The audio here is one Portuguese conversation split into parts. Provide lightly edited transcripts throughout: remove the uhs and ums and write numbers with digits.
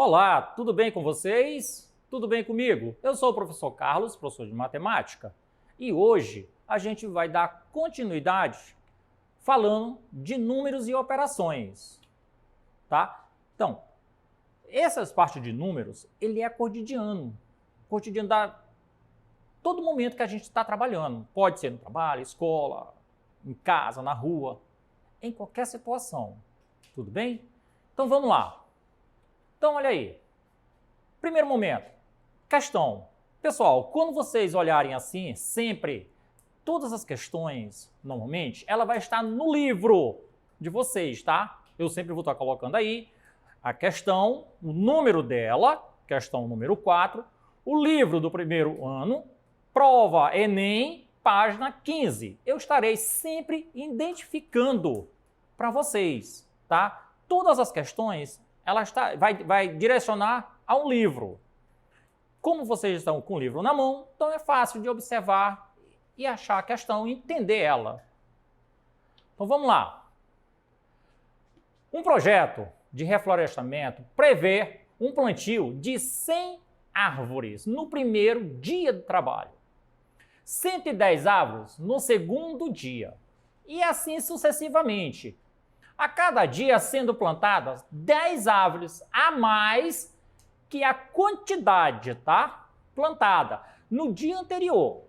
Olá, tudo bem com vocês? Tudo bem comigo? Eu sou o professor Carlos, professor de matemática, e hoje a gente vai dar continuidade falando de números e operações, tá? Então, essas partes de números, ele é cotidiano da todo momento que a gente está trabalhando. Pode ser no trabalho, escola, em casa, na rua, em qualquer situação. Tudo bem? Então vamos lá. Então olha aí. Primeiro momento, questão. Pessoal, quando vocês olharem assim, sempre, todas as questões, normalmente, ela vai estar no livro de vocês, tá? Eu sempre vou estar colocando aí a questão, o número dela, questão número 4, o livro do primeiro ano, prova Enem, página 15. Eu estarei sempre identificando para vocês, tá? Todas as questões, ela vai direcionar a um livro. Como vocês estão com o livro na mão, então é fácil de observar e achar a questão e entender ela. Então vamos lá. Um projeto de reflorestamento prevê um plantio de 100 árvores no primeiro dia do trabalho, 110 árvores no segundo dia e assim sucessivamente. A cada dia sendo plantadas 10 árvores a mais que a quantidade, tá? Plantada no dia anterior.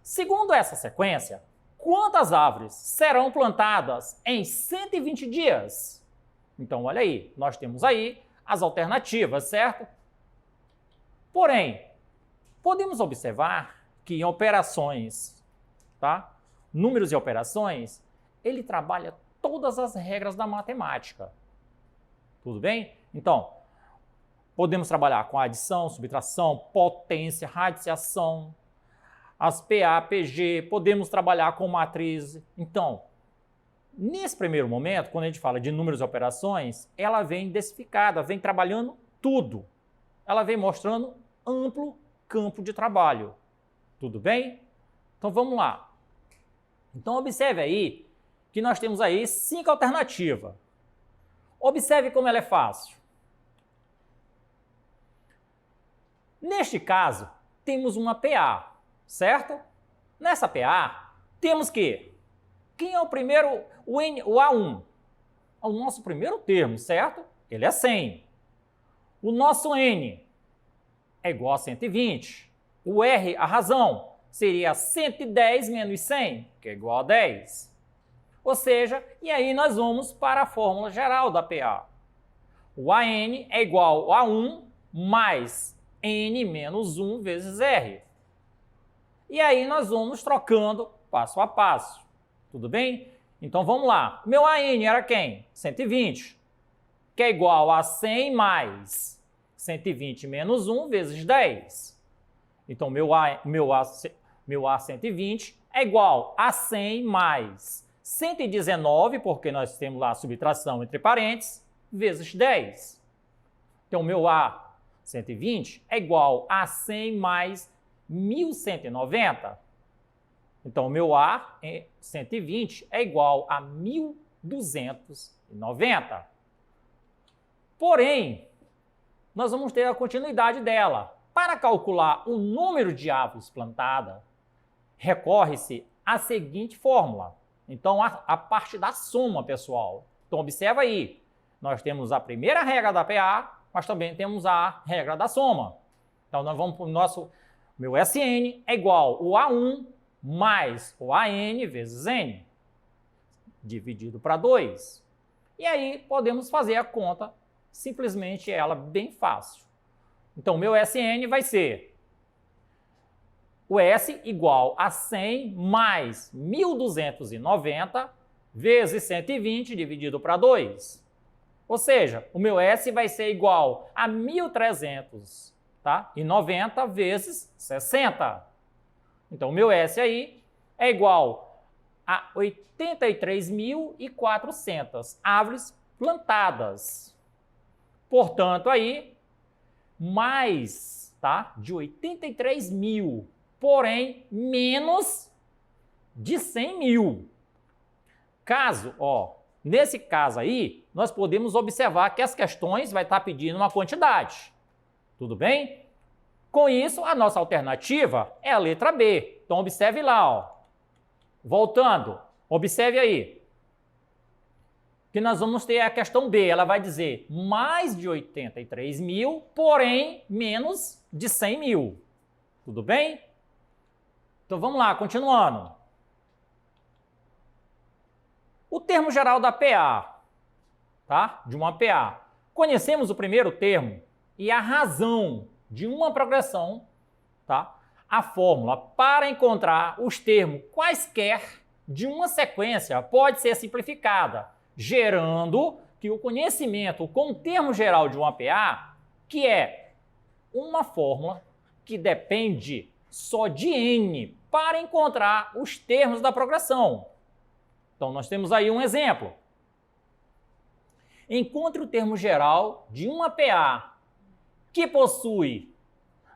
Segundo essa sequência, quantas árvores serão plantadas em 120 dias? Então, olha aí, nós temos aí as alternativas, certo? Porém, podemos observar que em operações, tá? Números e operações, ele trabalha todas as regras da matemática. Tudo bem? Então, podemos trabalhar com adição, subtração, potência, radiciação, as PA, PG, podemos trabalhar com matriz. Então, nesse primeiro momento, quando a gente fala de números e operações, ela vem densificada, vem trabalhando tudo. Ela vem mostrando amplo campo de trabalho. Tudo bem? Então, vamos lá. Então, observe aí que nós temos aí 5 alternativas. Observe como ela é fácil. Neste caso, temos uma PA, certo? Nessa PA, temos que... Quem é o primeiro? O A1. É o nosso primeiro termo, certo? Ele é 100. O nosso N é igual a 120. O R, a razão, seria 110 menos 100, que é igual a 10. Ou seja, e aí nós vamos para a fórmula geral da PA. O AN é igual a 1 mais N menos 1 vezes R. E aí nós vamos trocando passo a passo. Tudo bem? Então vamos lá. Meu AN era quem? 120, que é igual a 100 mais 120 menos 1 vezes 10. Então meu A120 é igual a 100 mais 119, porque nós temos lá a subtração entre parênteses, vezes 10. Então, meu A120 é igual a 100 mais 1.190. Então, o meu A120 é igual a 1.290. Porém, nós vamos ter a continuidade dela. Para calcular o número de árvores plantadas, recorre-se à seguinte fórmula. Então, a parte da soma, pessoal. Então, observa aí. Nós temos a primeira regra da PA, mas também temos a regra da soma. Então, nós vamos para o nosso... Meu SN é igual o A1 mais o AN vezes N, dividido para 2. E aí, podemos fazer a conta, simplesmente ela bem fácil. Então, meu SN vai ser o S igual a 100 mais 1.290 vezes 120 dividido para 2. Ou seja, o meu S vai ser igual a 1.300, tá? E 90 vezes 60. Então, o meu S aí é igual a 83.400 árvores plantadas. Portanto, aí, mais, tá? De 83 mil, porém, menos de 100 mil. Caso, Nesse caso aí, nós podemos observar que as questões vai estar pedindo uma quantidade. Tudo bem? Com isso, a nossa alternativa é a letra B. Então, observe lá, ó. Voltando, observe aí. Que nós vamos ter a questão B. Ela vai dizer mais de 83 mil, porém menos de 100 mil. Tudo bem? Então, vamos lá, continuando. O termo geral da PA, tá? De uma PA. Conhecemos o primeiro termo e a razão de uma progressão, tá? A fórmula para encontrar os termos quaisquer de uma sequência pode ser simplificada, gerando que o conhecimento com o termo geral de uma PA, que é uma fórmula que depende só de N para encontrar os termos da progressão. Então, nós temos aí um exemplo. Encontre o termo geral de uma PA que possui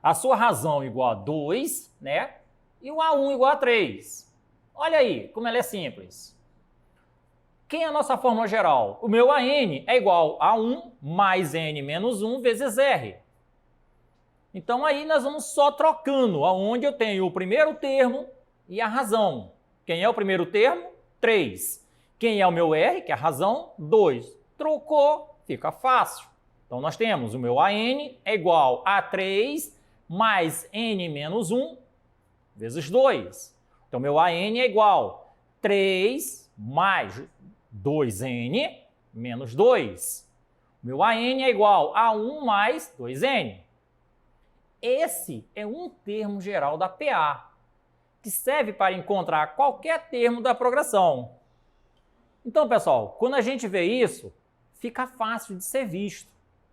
a sua razão igual a 2, né? E o A1 igual a 3. Olha aí como ela é simples. Quem é a nossa fórmula geral? O meu AN é igual a 1 mais N menos 1 vezes R. Então, aí nós vamos só trocando, aonde eu tenho o primeiro termo e a razão. Quem é o primeiro termo? 3. Quem é o meu R, que é a razão? 2. Trocou, fica fácil. Então, nós temos o meu AN é igual a 3 mais N menos 1 vezes 2. Então, meu AN é igual a 3 mais 2N menos 2. Meu AN é igual a 1 mais 2N. Esse é um termo geral da PA, que serve para encontrar qualquer termo da progressão. Então, pessoal, quando a gente vê isso, fica fácil de ser visto,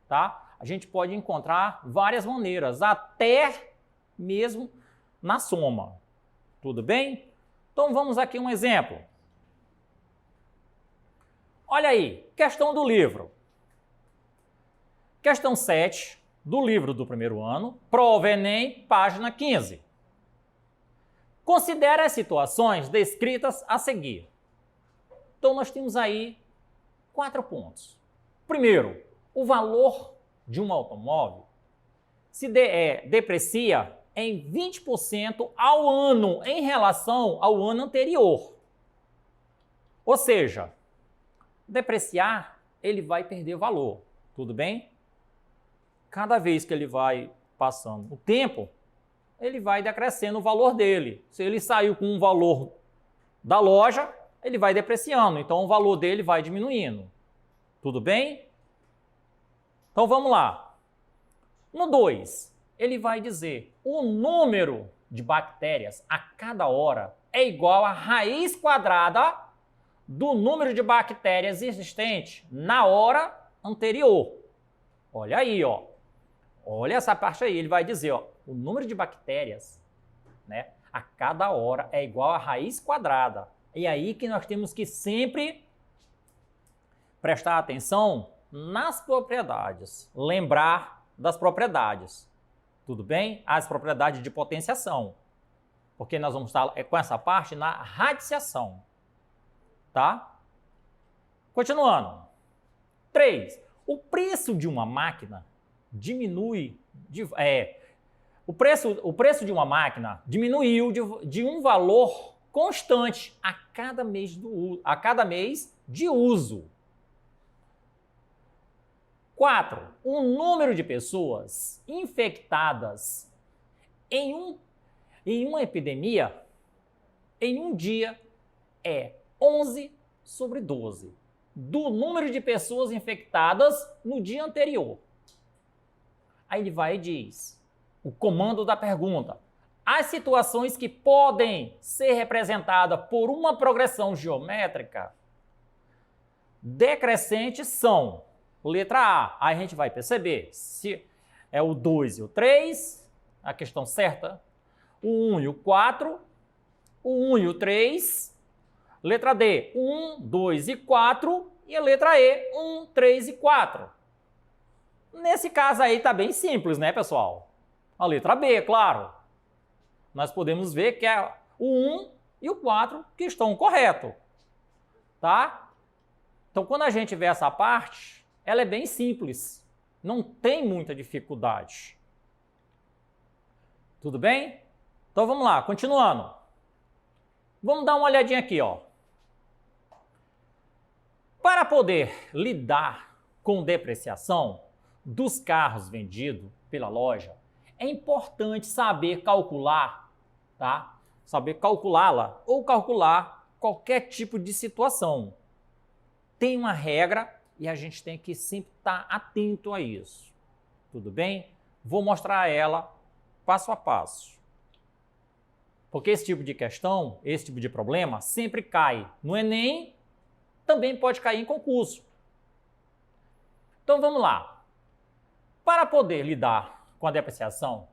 tá? A gente pode encontrar várias maneiras, até mesmo na soma. Tudo bem? Então, vamos aqui um exemplo. Olha aí, questão do livro. Questão 7 do livro do primeiro ano, prova Enem, página 15. Considere as situações descritas a seguir. Então, nós temos aí 4 pontos. Primeiro, o valor de um automóvel se deprecia em 20% ao ano em relação ao ano anterior. Ou seja, depreciar, ele vai perder valor. Tudo bem? Cada vez que ele vai passando o tempo, ele vai decrescendo o valor dele. Se ele saiu com um valor da loja, ele vai depreciando, então o valor dele vai diminuindo. Tudo bem? Então vamos lá. No 2, ele vai dizer o número de bactérias a cada hora é igual à raiz quadrada do número de bactérias existente na hora anterior. Olha aí, ó. Olha essa parte aí, ele vai dizer, ó, o número de bactérias, né, a cada hora é igual à raiz quadrada. E aí que nós temos que sempre prestar atenção nas propriedades, lembrar das propriedades. Tudo bem? As propriedades de potenciação. Porque nós vamos estar com essa parte na radiciação. Tá? Continuando. 3. O preço de uma máquina diminui... O preço de uma máquina diminuiu de um valor constante a cada mês de uso. 4. O número de pessoas infectadas em uma epidemia em um dia é 11/12 do número de pessoas infectadas no dia anterior. Aí ele vai e diz, o comando da pergunta, as situações que podem ser representadas por uma progressão geométrica decrescente são, letra A, aí a gente vai perceber se é o 2 e o 3, a questão certa, o 1 e o 4, o 1 e o 3, letra D, 1, 2 e 4, e a letra E, 1, 3 e 4. Nesse caso aí tá bem simples, né, pessoal? A letra B, claro. Nós podemos ver que é o 1 e o 4 que estão corretos, tá? Então, quando a gente vê essa parte, ela é bem simples. Não tem muita dificuldade. Tudo bem? Então, vamos lá, continuando. Vamos dar uma olhadinha aqui, ó. Para poder lidar com depreciação dos carros vendidos pela loja, é importante saber calcular, tá? Saber calculá-la ou calcular qualquer tipo de situação. Tem uma regra e a gente tem que sempre estar atento a isso. Tudo bem? Vou mostrar ela passo a passo. Porque esse tipo de questão, esse tipo de problema sempre cai no Enem, também pode cair em concurso. Então vamos lá. Para poder lidar com a depreciação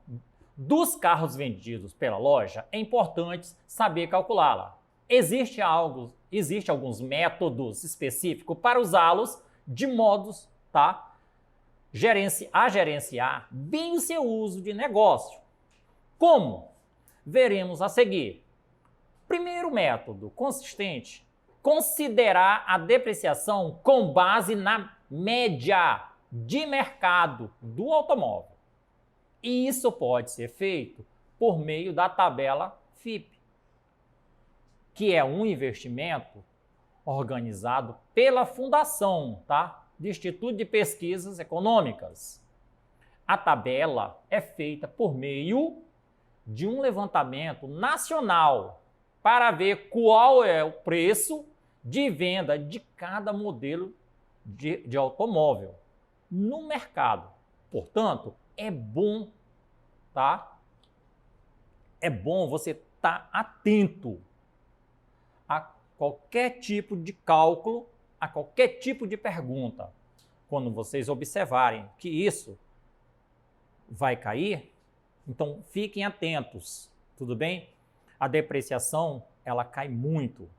dos carros vendidos pela loja, é importante saber calculá-la. Existem alguns métodos específicos para usá-los de modos, tá, a gerenciar bem o seu uso de negócio. Como? Veremos a seguir. Primeiro método consistente: considerar a depreciação com base na média de mercado do automóvel. E isso pode ser feito por meio da tabela FIPE, que é um investimento organizado pela Fundação, tá, de Instituto de Pesquisas Econômicas. A tabela é feita por meio de um levantamento nacional para ver qual é o preço de venda de cada modelo de automóvel no mercado. Portanto, é bom, tá? É bom você estar atento a qualquer tipo de cálculo, a qualquer tipo de pergunta. Quando vocês observarem que isso vai cair, então fiquem atentos, tudo bem? A depreciação, ela cai muito.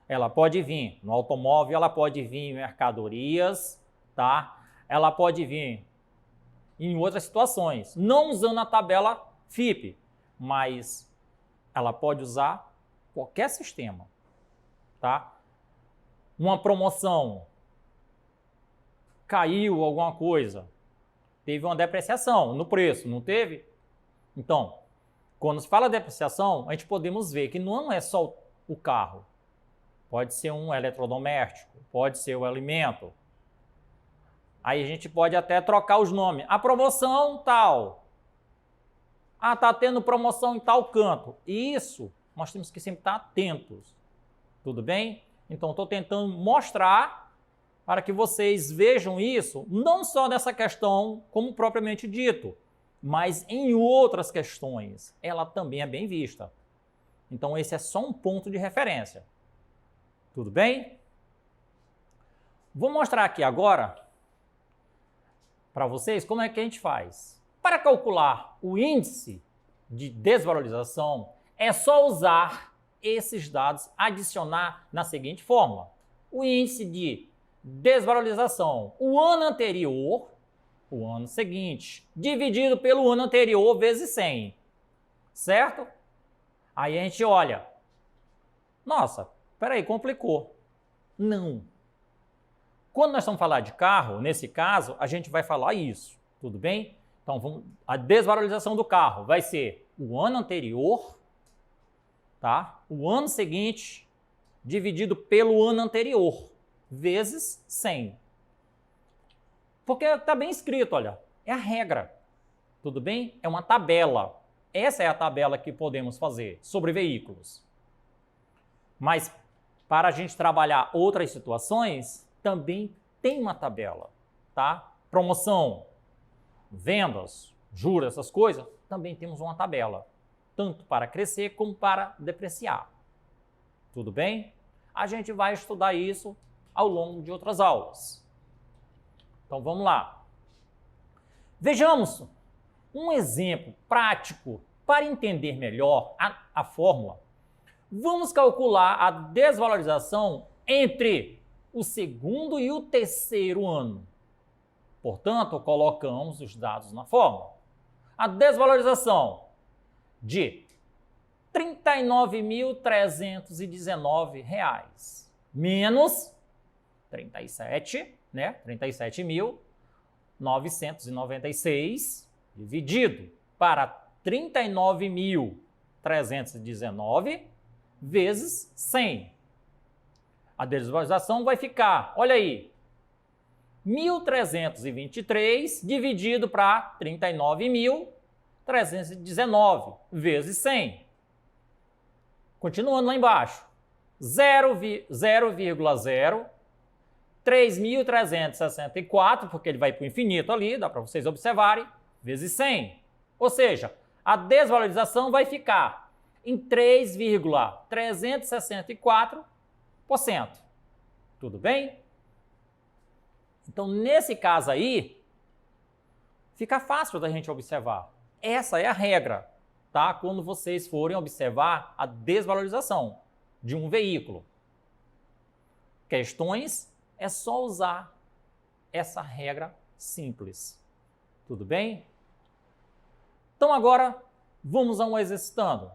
Ela pode vir no automóvel, ela pode vir em mercadorias, tá? Ela pode vir em outras situações, não usando a tabela FIPE, mas ela pode usar qualquer sistema, tá? Uma promoção, caiu alguma coisa, teve uma depreciação no preço, não teve? Então, quando se fala de depreciação, a gente podemos ver que não é só o carro. Pode ser um eletrodoméstico, pode ser o alimento. Aí a gente pode até trocar os nomes. A promoção tal. Ah, tá tendo promoção em tal canto. E isso, nós temos que sempre estar atentos. Tudo bem? Então, estou tentando mostrar para que vocês vejam isso, não só nessa questão como propriamente dito, mas em outras questões. Ela também é bem vista. Então, esse é só um ponto de referência. Tudo bem? Vou mostrar aqui agora para vocês como é que a gente faz. Para calcular o índice de desvalorização, é só usar esses dados, adicionar na seguinte fórmula. O índice de desvalorização, o ano anterior, o ano seguinte, dividido pelo ano anterior vezes 100, certo? Aí a gente olha, nossa, peraí, complicou. Não. Quando nós estamos falando de carro, nesse caso, a gente vai falar isso, tudo bem? Então, a desvalorização do carro vai ser o ano anterior, tá? O ano seguinte, dividido pelo ano anterior, vezes 100. Porque está bem escrito, olha, é a regra, tudo bem? É uma tabela. Essa é a tabela que podemos fazer sobre veículos. Mas, para a gente trabalhar outras situações, também tem uma tabela, tá? Promoção, vendas, juros, essas coisas, também temos uma tabela, tanto para crescer como para depreciar. Tudo bem? A gente vai estudar isso ao longo de outras aulas. Então vamos lá. Vejamos um exemplo prático para entender melhor a fórmula. Vamos calcular a desvalorização entre o segundo e o terceiro ano. Portanto, colocamos os dados na fórmula. A desvalorização de R$ 39.319 menos 37, né? 37.996 dividido para 39.319 vezes 100. A desvalorização vai ficar, olha aí, 1.323 dividido para 39.319 vezes 100. Continuando lá embaixo, 0,364, porque ele vai para o infinito ali, dá para vocês observarem, vezes 100. Ou seja, a desvalorização vai ficar em 3,364%. Tudo bem? Então, nesse caso aí, fica fácil da gente observar. Essa é a regra, tá? Quando vocês forem observar a desvalorização de um veículo. Questões, é só usar essa regra simples. Tudo bem? Então, agora, vamos a um exercitando.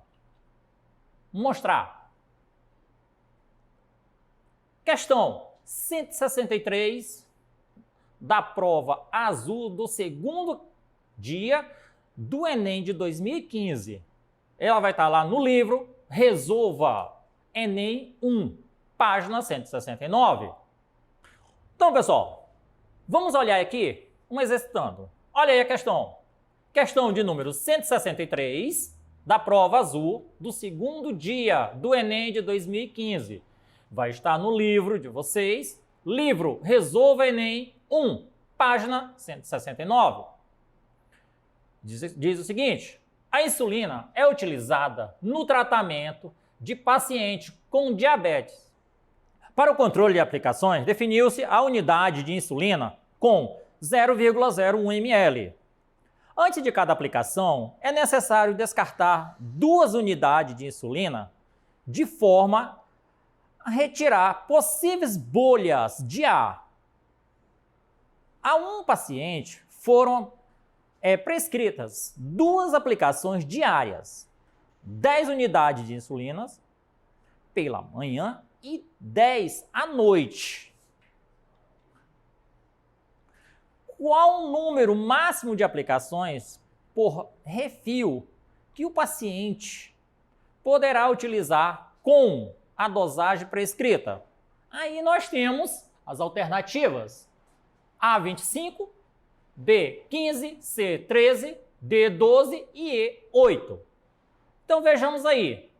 Mostrar. Questão 163 da prova azul do segundo dia do Enem de 2015. Ela vai estar lá no livro Resolva Enem 1, página 169. Então, pessoal, vamos olhar aqui um exercitando. Olha aí a questão. Questão de número 163 da prova azul do segundo dia do Enem de 2015. Vai estar no livro de vocês, livro Resolva Enem 1, página 169. Diz o seguinte: a insulina é utilizada no tratamento de paciente com diabetes. Para o controle de aplicações, definiu-se a unidade de insulina com 0,01 ml. Antes de cada aplicação, é necessário descartar 2 unidades de insulina de forma a retirar possíveis bolhas de ar. A um paciente foram prescritas 2 aplicações diárias, 10 unidades de insulina pela manhã e 10 à noite. Qual o número máximo de aplicações por refil que o paciente poderá utilizar com a dosagem prescrita? Aí nós temos as alternativas: A25, B15, C13, D12 e E8. Então vejamos aí.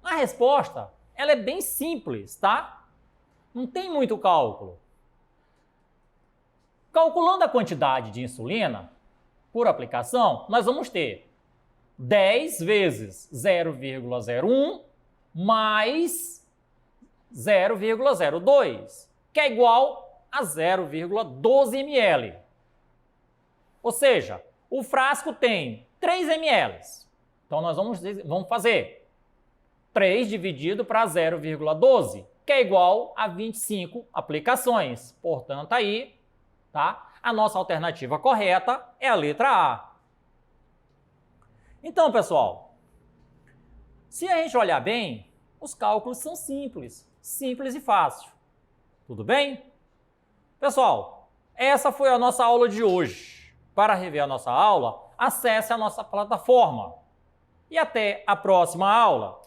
A resposta, ela é bem simples, tá? Não tem muito cálculo. Calculando a quantidade de insulina por aplicação, nós vamos ter 10 vezes 0,01 mais 0,02, que é igual a 0,12 ml. Ou seja, o frasco tem 3 ml. Então, nós vamos fazer 3 dividido para 0,12, que é igual a 25 aplicações. Portanto, aí, tá? A nossa alternativa correta é a letra A. Então, pessoal, se a gente olhar bem, os cálculos são simples e fácil. Tudo bem? Pessoal, essa foi a nossa aula de hoje. Para rever a nossa aula, acesse a nossa plataforma. E até a próxima aula!